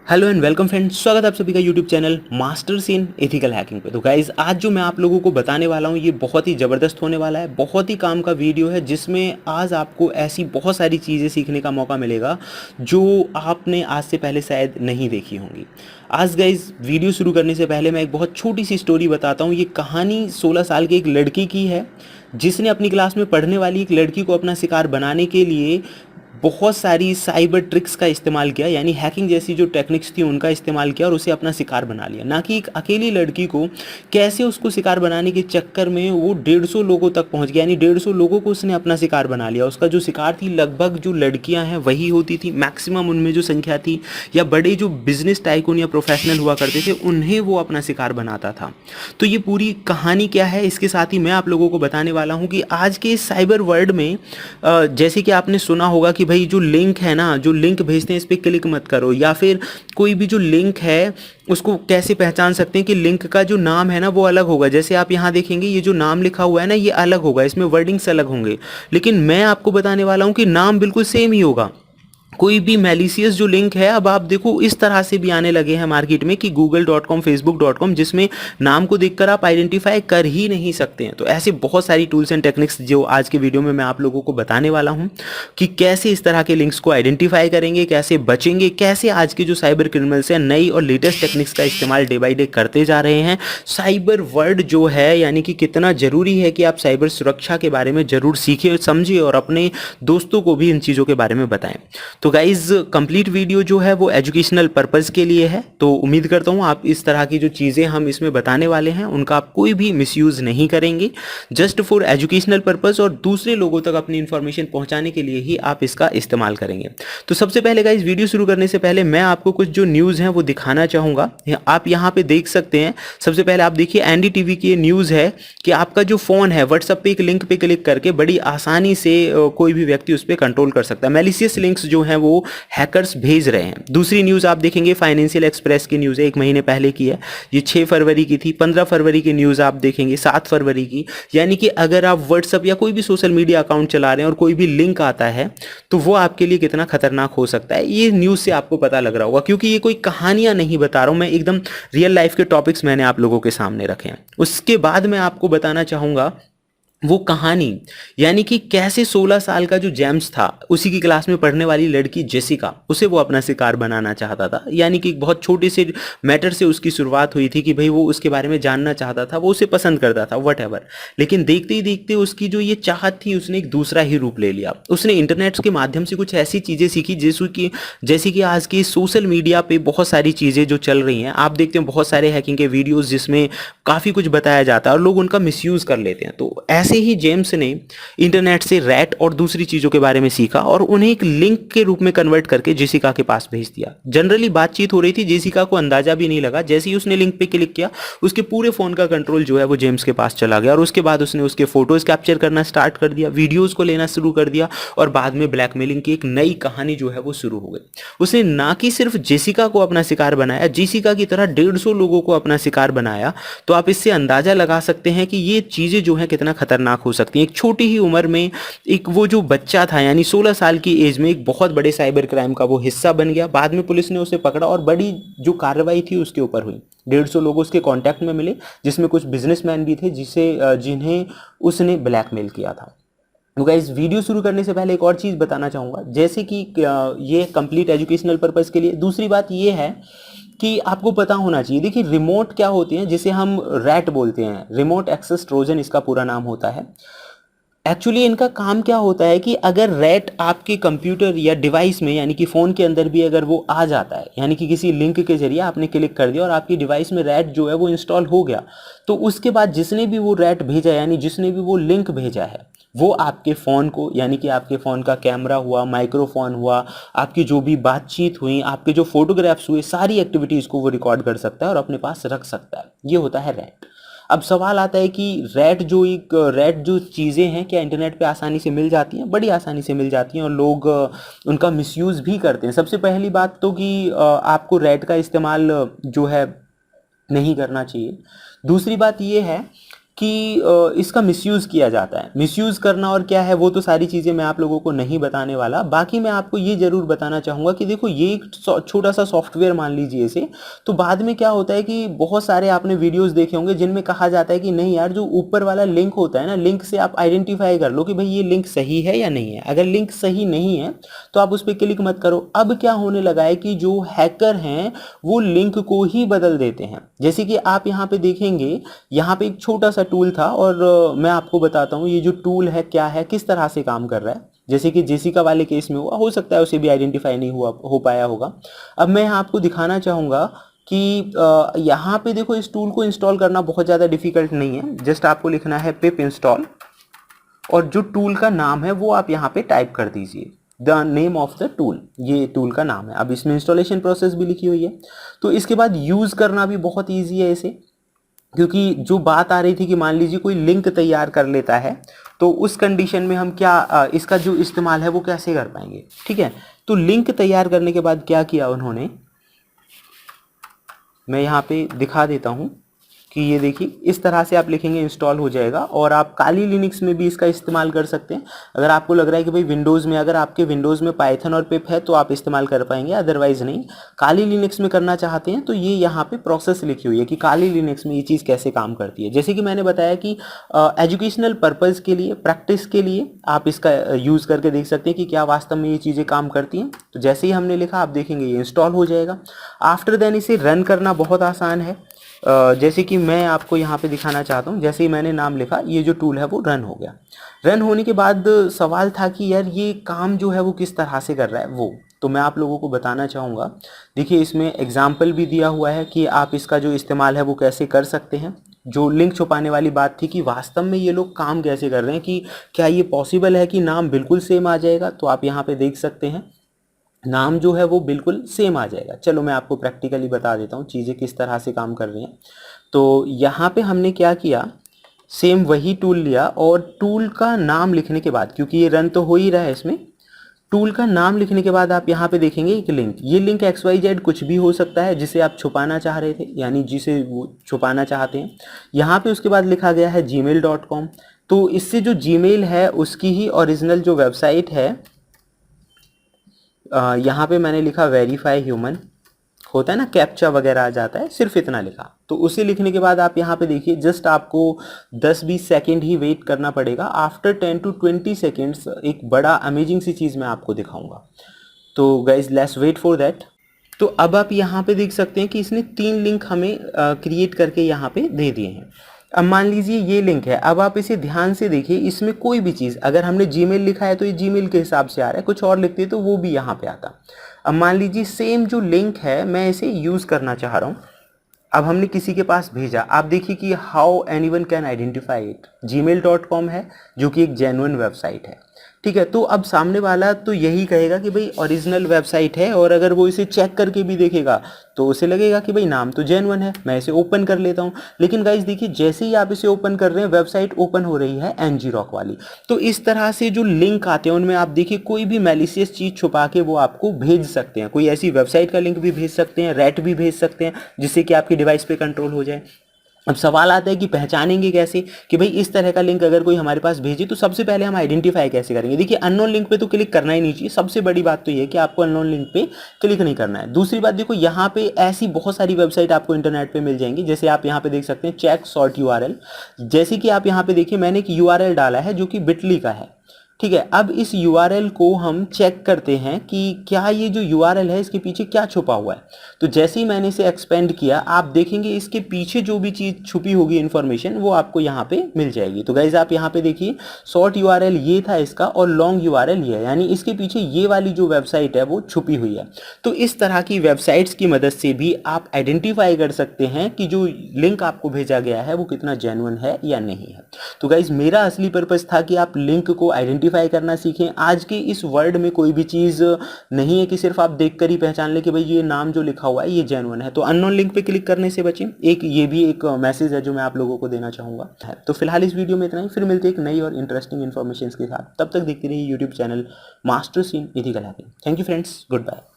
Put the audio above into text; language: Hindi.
हेलो एंड वेलकम फ्रेंड्स, स्वागत है आप सभी का YouTube channel masters in ethical hacking पे। तो गाइज आज जो मैं आप लोगों को बताने वाला हूँ ये बहुत ही ज़बरदस्त होने वाला है, बहुत ही काम का वीडियो है जिसमें आज आपको ऐसी बहुत सारी चीज़ें सीखने का मौका मिलेगा जो आपने आज से पहले शायद नहीं देखी होंगी। आज गाइज वीडियो शुरू करने से पहले मैं एक बहुत छोटी सी स्टोरी बताता हूँ। ये कहानी 16 साल की एक लड़की की है जिसने अपनी क्लास में पढ़ने वाली एक लड़की को अपना शिकार बनाने के लिए बहुत सारी साइबर ट्रिक्स का इस्तेमाल किया, यानी हैकिंग जैसी जो टेक्निक्स थी उनका इस्तेमाल किया और उसे अपना शिकार बना लिया। ना कि एक अकेली लड़की को, कैसे उसको शिकार बनाने के चक्कर में वो 150 लोगों तक पहुंच गया, यानी 150 लोगों को उसने अपना शिकार बना लिया। उसका जो शिकार थी लगभग जो लड़कियां हैं वही होती थी, मैक्सिमम उनमें जो संख्या थी, या बड़े जो बिजनेस टाइकून या प्रोफेशनल हुआ करते थे उन्हें वो अपना शिकार बनाता था। तो ये पूरी कहानी क्या है, इसके साथ ही मैं आप लोगों को बताने वाला हूँ कि आज के इस साइबर वर्ल्ड में जैसे कि आपने सुना होगा कि भाई जो लिंक है ना, जो लिंक भेजते हैं इस पर क्लिक मत करो, या फिर कोई भी जो लिंक है उसको कैसे पहचान सकते हैं कि लिंक का जो नाम है ना वो अलग होगा। जैसे आप यहाँ देखेंगे ये जो नाम लिखा हुआ है ना ये अलग होगा, इसमें वर्डिंग्स अलग होंगे, लेकिन मैं आपको बताने वाला हूँ कि नाम बिल्कुल सेम ही होगा। कोई भी मैलिशियस जो लिंक है, अब आप देखो इस तरह से भी आने लगे हैं मार्केट में कि google.com facebook.com, जिसमें नाम को देखकर आप आइडेंटिफाई कर ही नहीं सकते हैं। तो ऐसे बहुत सारी टूल्स एंड टेक्निक्स जो आज के वीडियो में मैं आप लोगों को बताने वाला हूं कि कैसे इस तरह के लिंक्स को आइडेंटिफाई करेंगे, कैसे बचेंगे, कैसे आज के जो साइबर क्रिमिनल्स हैं नई और लेटेस्ट टेक्निक्स का इस्तेमाल डे बाई डे करते जा रहे हैं। साइबर वर्ल्ड जो है, यानी कि कितना ज़रूरी है कि आप साइबर सुरक्षा के बारे में ज़रूर सीखिए, समझिए और अपने दोस्तों को भी इन चीज़ों के बारे में बताएं। तो गाइज कंप्लीट वीडियो जो है वो एजुकेशनल पर्पस के लिए है, तो उम्मीद करता हूँ आप इस तरह की जो चीज़ें हम इसमें बताने वाले हैं उनका आप कोई भी मिसयूज़ नहीं करेंगे, जस्ट फॉर एजुकेशनल पर्पस और दूसरे लोगों तक अपनी इंफॉर्मेशन पहुंचाने के लिए ही आप इसका इस्तेमाल करेंगे। तो सबसे पहले गाइज वीडियो शुरू करने से पहले मैं आपको कुछ जो न्यूज़ हैं वो दिखाना चाहूँगा। आप यहाँ पे देख सकते हैं, सबसे पहले आप देखिए एनडीटीवी की न्यूज़ है कि आपका जो फ़ोन है व्हाट्सएप पे एक लिंक पे क्लिक करके बड़ी आसानी से कोई भी व्यक्ति उस पर कंट्रोल कर सकता है। मैलिशियस लिंक्स जो हैं वो हैकर्स भेज रहे हैं। दूसरी न्यूज़ आप देखेंगे फाइनेंशियल एक्सप्रेस की न्यूज़ है, 1 महीने पहले की है, ये 6 फरवरी की थी। 15 फरवरी की न्यूज़ आप देखेंगे 7 फरवरी की। यानी कि अगर आप व्हाट्सएप या कोई भी सोशल मीडिया अकाउंट चला रहे हैं और कोई भी लिंक आता है तो वो आपके लिए कितना खतरनाक हो सकता है, ये न्यूज़ से आपको पता लग रहा होगा। क्योंकि ये कोई कहानियां नहीं बता रहा हूं मैं, एकदम रियल लाइफ के टॉपिक्स मैंने आप लोगों के सामने रखे हैं। उसके बाद मैं आपको बताना चाहूंगा वो कहानी, यानी कि कैसे 16 साल का जो जेम्स था, उसी की क्लास में पढ़ने वाली लड़की जेसिका, उसे वो अपना शिकार बनाना चाहता था। यानी कि एक बहुत छोटे से मैटर से उसकी शुरुआत हुई थी कि भाई वो उसके बारे में जानना चाहता था, वो उसे पसंद करता था वट, लेकिन देखते ही देखते उसकी जो ये चाहत थी उसने एक दूसरा ही रूप ले लिया। उसने इंटरनेट के माध्यम से कुछ ऐसी चीज़ें सीखी जैसे कि आज की सोशल मीडिया पे बहुत सारी चीज़ें जो चल रही हैं, आप देखते हैं बहुत सारे हैकिंग के वीडियोज़ जिसमें काफ़ी कुछ बताया जाता है और लोग उनका मिसयूज़ कर लेते हैं। तो ऐसे ही जेम्स ने इंटरनेट से रैट और दूसरी चीजों के बारे में सीखा और उन्हें एक लिंक के रूप में कन्वर्ट करके जेसिका के पास भेज दिया। जनरली बातचीत हो रही थी, जेसिका को अंदाजा भी नहीं लगा, जैसे ही उसने लिंक पे क्लिक किया उसके पूरे फोन का कंट्रोल जो है वो जेम्स के पास चला गया और उसके बाद उसने उसके फोटोज कैप्चर करना स्टार्ट कर दिया, वीडियोज को लेना शुरू कर दिया और बाद में ब्लैकमेलिंग की एक नई कहानी जो है वो शुरू हो गई। उसने ना कि सिर्फ जेसिका को अपना शिकार बनाया, जेसिका की तरह 150 लोगों को अपना शिकार बनाया। तो आप इससे अंदाजा लगा सकते हैं कि ये चीजें जो है कितना खतरनाक हो सकती हैं। एक छोटी ही उम्र में एक वो जो बच्चा था, यानी 16 साल की एज में एक बहुत बड़े साइबर क्राइम का वो हिस्सा बन गया। बाद में पुलिस ने उसे पकड़ा और बड़ी जो कार्रवाई थी उसके ऊपर हुई। 150 लोग उसके कांटेक्ट में मिले जिसमें कुछ बिजनेसमैन भी थे जिन्हें उसने ब्लैकमेल किया था। तो गाइस वीडियो शुरू करने से पहले एक और चीज़ बताना चाहूँगा, जैसे कि ये कंप्लीट एजुकेशनल पर्पस के लिए। दूसरी बात ये है कि आपको पता होना चाहिए, देखिए रिमोट क्या होते हैं, जिसे हम रैट बोलते हैं, रिमोट एक्सेस ट्रोजन इसका पूरा नाम होता है। एक्चुअली इनका काम क्या होता है कि अगर रैट आपके कंप्यूटर या डिवाइस में, यानी कि फ़ोन के अंदर भी अगर वो आ जाता है, यानी कि किसी लिंक के जरिए आपने क्लिक कर दिया और आपकी डिवाइस में रैट जो है वो इंस्टॉल हो गया, तो उसके बाद जिसने भी वो रैट भेजा, यानी जिसने भी वो लिंक भेजा है, वो आपके फ़ोन को, यानी कि आपके फ़ोन का कैमरा हुआ, माइक्रोफोन हुआ, आपकी जो भी बातचीत हुई, आपके जो फोटोग्राफ्स हुए, सारी एक्टिविटीज़ को वो रिकॉर्ड कर सकता है और अपने पास रख सकता है। ये होता है रैट। अब सवाल आता है कि रैट जो चीज़ें हैं क्या इंटरनेट पे आसानी से मिल जाती हैं? बड़ी आसानी से मिल जाती हैं और लोग उनका मिसयूज़ भी करते हैं। सबसे पहली बात तो कि आपको रैट का इस्तेमाल जो है नहीं करना चाहिए। दूसरी बात ये है कि इसका मिसयूज़ किया जाता है। मिसयूज़ करना और क्या है वो तो सारी चीज़ें मैं आप लोगों को नहीं बताने वाला। बाकी मैं आपको ये ज़रूर बताना चाहूँगा कि देखो ये एक छोटा सा सॉफ्टवेयर मान लीजिए इसे, तो बाद में क्या होता है कि बहुत सारे आपने वीडियोज़ देखे होंगे जिनमें कहा जाता है कि नहीं यार, जो ऊपर वाला लिंक होता है ना, लिंक से आप आइडेंटिफाई कर लो कि भाई ये लिंक सही है या नहीं है। अगर लिंक सही नहीं है तो आप उस पर क्लिक मत करो। अब क्या होने लगा है कि जो हैकर हैं वो लिंक को ही बदल देते हैं। जैसे कि आप यहाँ पे देखेंगे, यहाँ पे एक छोटा सा टूल था और मैं आपको बताता हूँ ये जो टूल है क्या है, किस तरह से काम कर रहा है। जैसे कि जेसिका वाले केस में हुआ, हो सकता है उसे भी आइडेंटिफाई नहीं हो पाया होगा। अब मैं यहाँ आपको दिखाना चाहूँगा कि यहाँ पे देखो, इस टूल को इंस्टॉल करना बहुत ज़्यादा डिफिकल्ट नहीं है। जस्ट आपको लिखना है पिप इंस्टॉल और जो टूल का नाम है वो आप यहाँ पे टाइप कर दीजिए, the name of the tool, ये टूल का नाम है। अब इसमें इंस्टॉलेशन प्रोसेस भी लिखी हुई है। तो इसके बाद यूज़ करना भी बहुत ईजी है इसे, क्योंकि जो बात आ रही थी कि मान लीजिए कोई लिंक तैयार कर लेता है तो उस कंडीशन में हम क्या इसका जो इस्तेमाल है वो कैसे कर पाएंगे। ठीक है, तो लिंक तैयार करने के बाद क्या किया उन्होंने, मैं यहाँ पे दिखा देता हूँ कि ये देखिए इस तरह से आप लिखेंगे इंस्टॉल हो जाएगा। और आप काली लिनक्स में भी इसका इस्तेमाल कर सकते हैं। अगर आपको लग रहा है कि भाई विंडोज़ में, अगर आपके विंडोज़ में पाइथन और पिप है तो आप इस्तेमाल कर पाएंगे, अदरवाइज़ नहीं। काली लिनक्स में करना चाहते हैं तो ये यहाँ पे प्रोसेस लिखी हुई है कि काली लिनक्स में ये चीज़ कैसे काम करती है। जैसे कि मैंने बताया कि एजुकेशनल पर्पज़ के लिए, प्रैक्टिस के लिए आप इसका यूज़ करके देख सकते हैं कि क्या वास्तव में ये चीज़ें काम करती हैं। तो जैसे ही हमने लिखा आप देखेंगे ये इंस्टॉल हो जाएगा। आफ्टर देन इसे रन करना बहुत आसान है। जैसे कि मैं आपको यहाँ पे दिखाना चाहता हूँ, जैसे ही मैंने नाम लिखा ये जो टूल है वो रन हो गया। रन होने के बाद सवाल था कि यार ये काम जो है वो किस तरह से कर रहा है वो, तो मैं आप लोगों को बताना चाहूँगा। देखिए इसमें एग्जाम्पल भी दिया हुआ है कि आप इसका जो इस्तेमाल है वो कैसे कर सकते हैं। जो लिंक छुपाने वाली बात थी कि वास्तव में ये लोग काम कैसे कर रहे हैं, कि क्या ये पॉसिबल है कि नाम बिल्कुल सेम आ जाएगा। तो आप यहाँ पे देख सकते हैं नाम जो है वो बिल्कुल सेम आ जाएगा। चलो मैं आपको प्रैक्टिकली बता देता हूँ चीज़ें किस तरह से काम कर रही हैं। तो यहाँ पे हमने क्या किया, सेम वही टूल लिया और टूल का नाम लिखने के बाद, क्योंकि ये रन तो हो ही रहा है इसमें, टूल का नाम लिखने के बाद आप यहाँ पे देखेंगे एक लिंक। ये लिंक XYZ कुछ भी हो सकता है जिसे आप छुपाना चाह रहे थे, यानी जिसे वो छुपाना चाहते हैं। यहाँ पे उसके बाद लिखा गया है gmail.com। तो इससे जो जीमेल है उसकी ही ओरिजिनल जो वेबसाइट है, यहाँ पे मैंने लिखा वेरीफाई ह्यूमन, होता है ना कैप्चा वगैरह आ जाता है, सिर्फ इतना लिखा। तो उसे लिखने के बाद आप यहाँ पे देखिए जस्ट आपको 10-20 सेकेंड ही वेट करना पड़ेगा। आफ्टर 10 to 20 सेकेंड्स एक बड़ा अमेजिंग सी चीज़ मैं आपको दिखाऊंगा। तो guys let's wait for that. तो अब आप यहाँ पे देख सकते हैं कि इसने 3 लिंक हमें क्रिएट करके यहाँ पे दे दिए हैं। अब मान लीजिए ये लिंक है, अब आप इसे ध्यान से देखिए, इसमें कोई भी चीज़, अगर हमने जीमेल लिखा है तो ये जीमेल के हिसाब से आ रहा है, कुछ और लिखते तो वो भी यहाँ पे आता। अब मान लीजिए सेम जो लिंक है मैं इसे यूज़ करना चाह रहा हूँ। अब हमने किसी के पास भेजा, आप देखिए कि how anyone can identify it, gmail.com है जो कि एक जेन्युइन वेबसाइट है। ठीक है, तो अब सामने वाला तो यही कहेगा कि भाई ओरिजिनल वेबसाइट है, और अगर वो इसे चेक करके भी देखेगा तो उसे लगेगा कि भाई नाम तो जेन्युइन है, मैं इसे ओपन कर लेता हूँ। लेकिन गाइज देखिए जैसे ही आप इसे ओपन कर रहे हैं वेबसाइट ओपन हो रही है ngrok वाली। तो इस तरह से जो लिंक आते हैं उनमें आप देखिए कोई भी मैलिशियस चीज़ छुपा के वो आपको भेज सकते हैं। कोई ऐसी वेबसाइट का लिंक भी भेज सकते हैं, रैट भी भेज सकते हैं, जिससे कि आपकी डिवाइस पे कंट्रोल हो जाए। अब सवाल आता है कि पहचानेंगे कैसे कि भाई इस तरह का लिंक अगर कोई हमारे पास भेजे तो सबसे पहले हम आइडेंटिफाई कैसे करेंगे। देखिए अननोन लिंक पे तो क्लिक करना ही नहीं चाहिए, सबसे बड़ी बात तो ये है कि आपको अननोन लिंक पे क्लिक नहीं करना है। दूसरी बात देखो यहाँ पे ऐसी बहुत सारी वेबसाइट आपको इंटरनेट पे मिल जाएंगी, जैसे आप यहाँ पे देख सकते हैं चेक सॉर्ट URL। जैसे कि आप यहाँ पे देखिए मैंने एक URL डाला है जो कि बिटली का है। ठीक है, अब इस URL को हम चेक करते हैं कि क्या ये जो URL है इसके पीछे क्या छुपा हुआ है। तो जैसे ही मैंने इसे एक्सपेंड किया आप देखेंगे इसके पीछे जो भी चीज़ छुपी होगी इन्फॉर्मेशन वो आपको यहाँ पे मिल जाएगी। तो गाइज आप यहाँ पे देखिए शॉर्ट URL ये था इसका और लॉन्ग URL ये है, यानी इसके पीछे ये वाली जो वेबसाइट है वो छुपी हुई है। तो इस तरह की वेबसाइट्स की मदद से भी आप आइडेंटिफाई कर सकते हैं कि जो लिंक आपको भेजा गया है वो कितना जेन्युइन है या नहीं है। तो गाइज मेरा असली पर्पज़ था कि आप लिंक को आइडेंटिफाई करना सीखें। आज के इस वर्ल्ड में कोई भी चीज़ नहीं है कि सिर्फ आप देखकर ही पहचान ले कि भाई ये नाम जो लिखा हुआ है ये जेन्युइन है। तो अननोन लिंक पे क्लिक करने से बचें, एक ये भी एक मैसेज है जो मैं आप लोगों को देना चाहूँगा। तो फिलहाल इस वीडियो में इतना ही, फिर मिलते हैं एक नई और इंटरेस्टिंग इन्फॉर्मेशन के साथ। तब तक देखते रहिए YouTube channel Master Seen Ethical Hacking. Thank you friends, good bye.